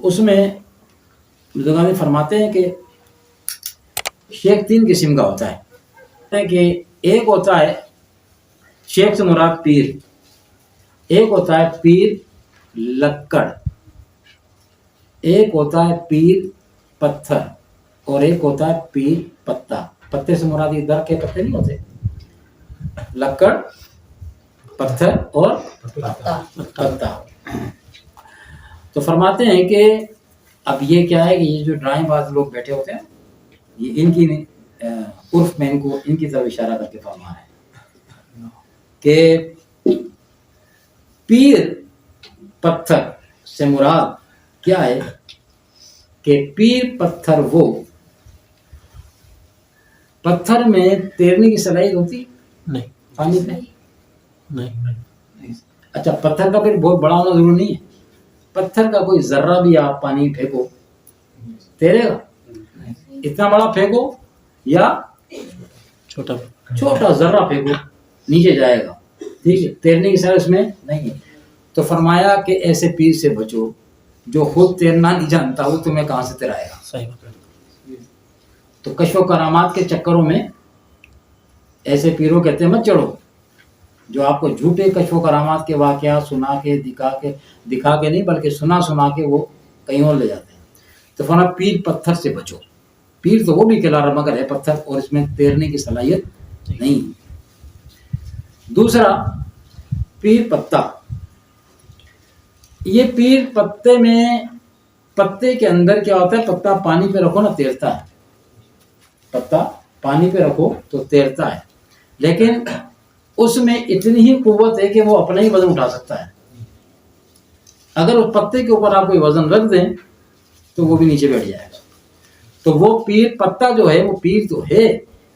اس میں بزرگان فرماتے ہیں کہ شیخ 3 قسم کا ہوتا ہے کہ ایک ہوتا ہے شیخ سے مراد پیر، ایک ہوتا ہے پیر لکڑ، ایک ہوتا ہے پیر پتھر، اور ایک ہوتا ہے پیر پتا۔ پتے سے مراد یہ درخت کے پتے نہیں ہوتے، لکڑ، پتھر اور پتا۔ تو فرماتے ہیں کہ اب یہ کیا ہے کہ یہ جو ڈرائنگ باز لوگ بیٹھے ہوتے ہیں، یہ ان کی عرف میں ان کی طرف اشارہ کر کے فرما ہے کہ پیر پتھر سے مراد کیا ہے کہ پیر پتھر وہ پتھر میں تیرنے کی صلاحیت ہوتی نہیں، پانی میں نہیں، اچھا پتھر کا پھر بہت بڑا ہونا ضروری نہیں ہے، پتھر کا کوئی ذرہ بھی آپ پانی پھینکو تیرے گا، اتنا بڑا پھینکو یا چھوٹا ذرہ پھینکو نیچے جائے گا، ٹھیک ہے، تیرنے کی صلاحیت اس میں نہیں ہے۔ تو فرمایا کہ ایسے پیر سے بچو جو خود تیرنا نہیں جانتا، وہ تمہیں کہاں سے تیرائے گا۔ صحیح بات ہے۔ تو کشف و کرامات کے چکروں میں ایسے پیروں کہتے ہیں مت چڑھو جو آپ کو جھوٹے کشف و کرامات کے واقعات سنا کے دکھا کے نہیں بلکہ سنا کے وہ کہیں اور لے جاتے ہیں۔ تو فرمایا پیر پتھر سے بچو، پیر تو وہ بھی کہلا مگر ہے پتھر، اور اس میں تیرنے کی صلاحیت نہیں۔ دوسرا پیر پتا، یہ پیر پتے میں پتے کے اندر کیا ہوتا ہے، پتا پانی پہ رکھو نا تیرتا ہے، پتا پانی پہ رکھو تو تیرتا ہے، لیکن اس میں اتنی ہی قوت ہے کہ وہ اپنا ہی وزن اٹھا سکتا ہے۔ اگر اس پتے کے اوپر آپ کوئی وزن رکھ دیں تو وہ بھی نیچے بیٹھ جائے گا۔ تو وہ پیر پتا جو ہے وہ پیر تو ہے،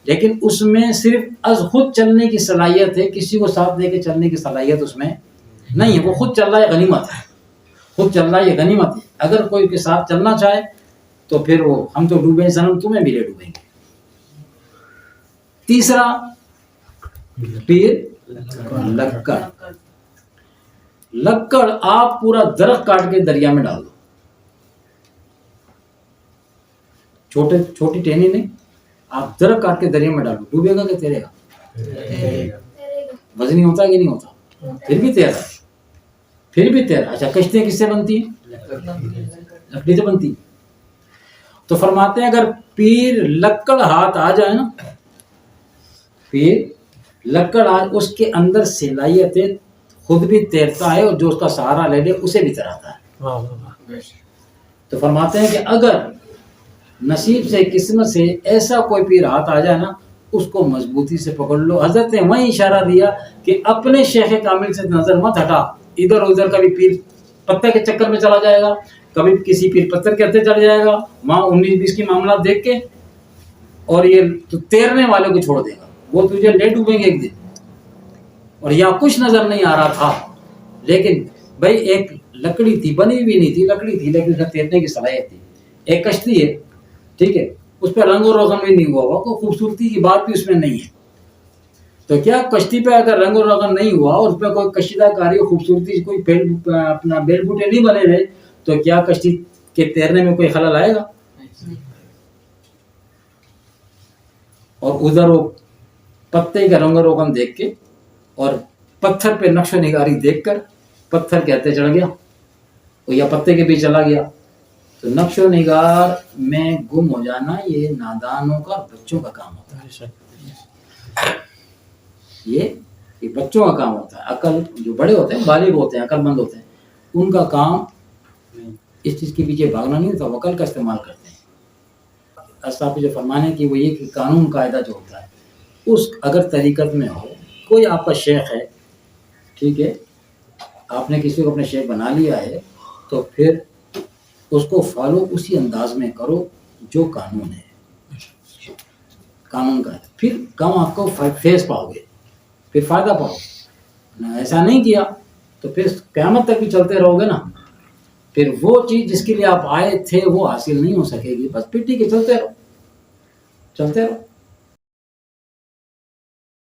لیکن اس میں صرف از خود چلنے کی صلاحیت ہے، کسی کو ساتھ لے کے چلنے کی صلاحیت اس میں نہیں ہے۔ وہ خود چل رہا ہے، غنیمت ہے، خود چل رہا ہے، یہ غنیمت ہے۔ اگر کوئی کے ساتھ چلنا چاہے تو پھر وہ ہم تو ڈوبیں صنم تمہیں بھی لے ڈوبیں گے۔ تیسرا پیر لکڑ، لکڑ آپ پورا درخت کاٹ کے دریا میں ڈال دو، چھوٹی ٹہنی نہیں، آپ درخت کاٹ کے دریا میں ڈالو، ڈوبے گا کہ تیرے گا؟ وزنی ہوتا ہے کہ نہیں ہوتا؟ پھر بھی تیرا۔ اچھا کشتیاں کس سے بنتی ہیں؟ لکڑی سے بنتی ہیں۔ تو فرماتے ہیں اگر پیر لکڑ ہاتھ آ جائے نا، پیر لکڑ آج اس کے اندر صلاحیت ہے، خود بھی تیرتا ہے اور جو اس کا سہارا لے لے اسے بھی تیراتا ہے۔ تو فرماتے ہیں کہ اگر نصیب سے قسمت سے ایسا کوئی پیر ہاتھ آ جائے نا، اس کو مضبوطی سے پکڑ لو۔ حضرت نے وہیں اشارہ دیا کہ اپنے شیخ کامل سے نظر مت ہٹا، ادھر ادھر کبھی پیر پتھر کے چکر میں چلا جائے گا، کبھی کسی پیر پتھر کے ہتھے چڑھ جائے گا، وہاں 19-20 کی معاملات دیکھ کے، اور یہ تو تیرنے والے کو چھوڑ دے گا، وہ تجھے لے ڈوبیں گے ایک دن۔ اور یہاں کچھ نظر نہیں آ رہا تھا، لیکن بھائی ایک لکڑی تھی، بنی بھی نہیں تھی، لکڑی تھی لیکن اس میں تیرنے کی صلاحیت تھی۔ ایک کشتی ہے، ٹھیک ہے، اس پہ رنگ و روغن بھی نہیں ہوا ہوا، کوئی خوبصورتی کی بات بھی اس میں نہیں ہے۔ تو کیا کشتی پہ اگر رنگ و روغن نہیں ہوا اور اس پہ کوئی کشیدہ کاری خوبصورتی کوئی اپنا بیل بوٹے نہیں بنے ہوئے، تو کیا کشتی کے تیرنے میں کوئی خلل آئے گا؟ اور ادھر وہ پتے کا رنگ و روغن دیکھ کے اور پتھر پہ نقش و نگاری دیکھ کر پتھر کے ہتھے چڑھ گیا یا پتے کے پیچھے چلا گیا، تو نقش و نگار میں گم ہو جانا یہ نادانوں کا بچوں کا کام ہوتا ہے۔ یہ بچوں کا کام ہوتا ہے۔ عقل جو بڑے ہوتے ہیں، بالغ ہوتے ہیں، عقل مند ہوتے ہیں، ان کا کام اس چیز کے پیچھے بھاگنا نہیں ہوتا، وہ عقل کا استعمال کرتے ہیں۔ اسلاف جو فرمانے کی وہ یہ کہ قانون قاعدہ جو ہوتا ہے اس اگر طریقت میں ہو، کوئی آپ کا شیخ ہے، ٹھیک ہے، آپ نے کسی کو اپنے شیخ بنا لیا ہے، تو پھر اس کو فالو اسی انداز میں کرو جو قانون ہے، قانون کا ہے، پھر کم آپ کو فیض پاؤ گے، پھر فائدہ پاؤ گے۔ ایسا نہیں کیا تو پھر قیامت تک بھی چلتے رہو گے نا، پھر وہ چیز جس کے لیے آپ آئے تھے وہ حاصل نہیں ہو سکے گی، بس پھر ٹھیک ہے، چلتے رہو۔